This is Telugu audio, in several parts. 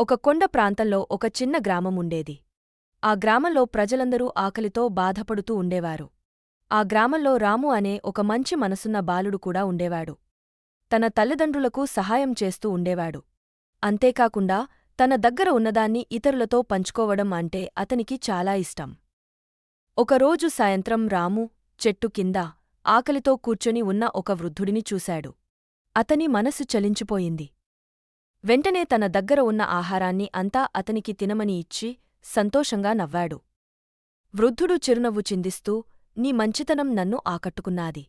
ఒక కొండ ప్రాంతంలో ఒక చిన్న గ్రామం ఉండేది. ఆ గ్రామంలో ప్రజలందరూ ఆకలితో బాధపడుతూ ఉండేవారు. ఆ గ్రామంలో రాము అనే ఒక మంచి మనసున్న బాలుడు కూడా ఉండేవాడు. తన తల్లిదండ్రులకు సహాయం చేస్తూ ఉండేవాడు. అంతేకాకుండా తన దగ్గర ఉన్నదాన్ని ఇతరులతో పంచుకోవడం అంటే అతనికి చాలా ఇష్టం. ఒకరోజు సాయంత్రం రాము చెట్టు కింద ఆకలితో కూర్చొని ఉన్న ఒక వృద్ధుడిని చూశాడు. అతని మనసు చలించిపోయింది. వెంటనే తన దగ్గర ఉన్న ఆహారాన్ని అంతా అతనికి తినమని ఇచ్చి సంతోషంగా నవ్వాడు. వృద్ధుడు చిరునవ్వు చిందిస్తూ, నీ మంచితనం నన్ను ఆకట్టుకున్నాది.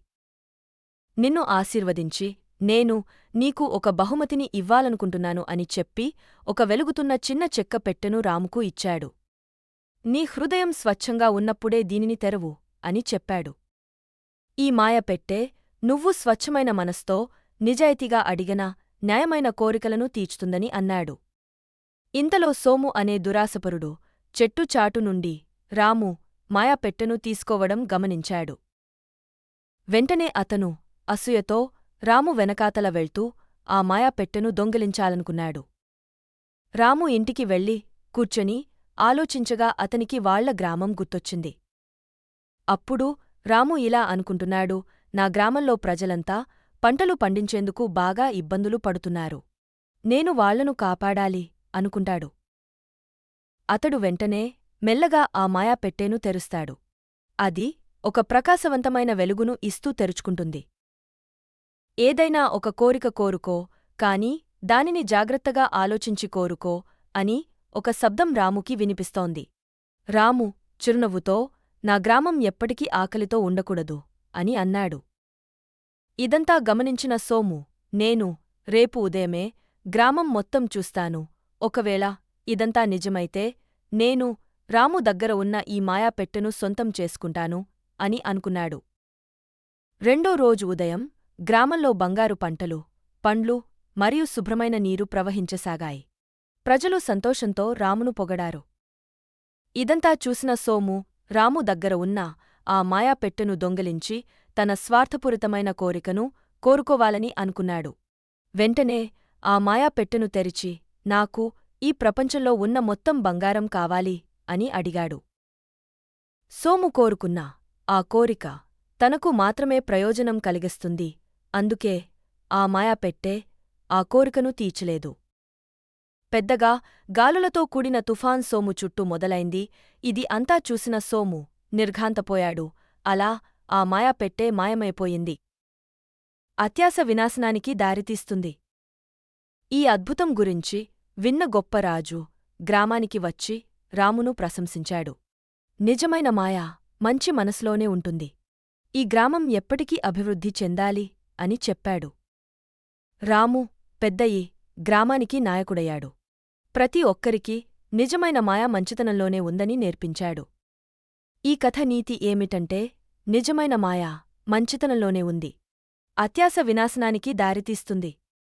నిన్ను ఆశీర్వదించి నేను నీకు ఒక బహుమతిని ఇవ్వాలనుకుంటున్నాను అని చెప్పి ఒక వెలుగుతున్న చిన్న చెక్క పెట్టెను రాముకు ఇచ్చాడు. నీ హృదయం స్వచ్ఛంగా ఉన్నప్పుడే దీనిని తెరవు అని చెప్పాడు. ఈ మాయ పెట్టె నువ్వు స్వచ్ఛమైన మనస్తో నిజాయితీగా అడిగిన న్యాయమైన కోరికలను తీర్చుతుందని అన్నాడు. ఇంతలో సోము అనే దురాశపరుడు చెట్టు చాటు నుండి రాము మాయాపెట్టెను తీసుకోవడం గమనించాడు. వెంటనే అతను అసూయతో రాము వెనకాతల వెళ్తూ ఆ మాయాపెట్టెను దొంగిలించాలనుకున్నాడు. రాము ఇంటికి వెళ్ళి కూర్చొని ఆలోచించగా అతనికి వాళ్ల గ్రామం గుర్తొచ్చింది. అప్పుడు రాము ఇలా అనుకుంటున్నాడు, నా గ్రామంలో ప్రజలంతా పంటలు పండించేందుకు బాగా ఇబ్బందులు పడుతున్నారు. నేను వాళ్లను కాపాడాలి అనుకుంటాడు. అతడు వెంటనే మెల్లగా ఆ మాయాపెట్టెను తెరుస్తాడు. అది ఒక ప్రకాశవంతమైన వెలుగును ఇస్తూ తెరుచుకుంటుంది. ఏదైనా ఒక కోరిక కోరుకో, కాని దానిని జాగ్రత్తగా ఆలోచించి కోరుకో అని ఒక శబ్దం రాముకి వినిపిస్తోంది. రాము చిరునవ్వుతో నా గ్రామం ఎప్పటికీ ఆకలితో ఉండకూడదు అని అన్నాడు. ఇదంతా గమనించిన సోము, నేను రేపు ఉదయమే గ్రామం మొత్తం చూస్తాను. ఒకవేళ ఇదంతా నిజమైతే నేను రాము దగ్గర ఉన్న ఈ మాయాపెట్టెను సొంతం చేసుకుంటాను అని అనుకున్నాడు. రెండో రోజు ఉదయం గ్రామంలో బంగారు పంటలు, పండ్లు మరియు శుభ్రమైన నీరు ప్రవహించసాగాయి. ప్రజలు సంతోషంతో రామును పొగడారు. ఇదంతా చూసిన సోము రాము దగ్గర ఉన్న ఆ మాయాపెట్టెను దొంగిలించి తన స్వార్థపూరితమైన కోరికను కోరుకోవాలని అనుకున్నాడు. వెంటనే ఆ మాయాపెట్టెను తెరిచి నాకు ఈ ప్రపంచంలో ఉన్న మొత్తం బంగారం కావాలి అని అడిగాడు. సోము కోరుకున్న ఆ కోరిక తనకు మాత్రమే ప్రయోజనం కలిగిస్తుంది. అందుకే ఆ మాయాపెట్టె ఆ కోరికను తీర్చలేదు. పెద్దగా గాలులతో కూడిన తుఫాన్ సోము చుట్టూ మొదలైంది. ఇది అంతా చూసిన సోము నిర్ఘాంతపోయాడు. అలా ఆ మాయాపెట్టె మాయమైపోయింది. అత్యాశ వినాశనానికి దారితీస్తుంది. ఈ అద్భుతం గురించి విన్న గొప్ప రాజు గ్రామానికి వచ్చి రామును ప్రశంసించాడు. నిజమైన మాయ మంచి మనసులోనే ఉంటుంది. ఈ గ్రామం ఎప్పటికీ అభివృద్ధి చెందాలి అని చెప్పాడు. రాము పెద్దయి గ్రామానికి నాయకుడయ్యాడు. ప్రతి ఒక్కరికీ నిజమైన మాయ మంచితనంలోనే ఉందని నేర్పించాడు. ఈ కథ నీతి ఏమిటంటే నిజమైన మాయ మంచితనంలోనే ఉంది. అత్యాశ వినాశనానికి దారితీస్తుంది.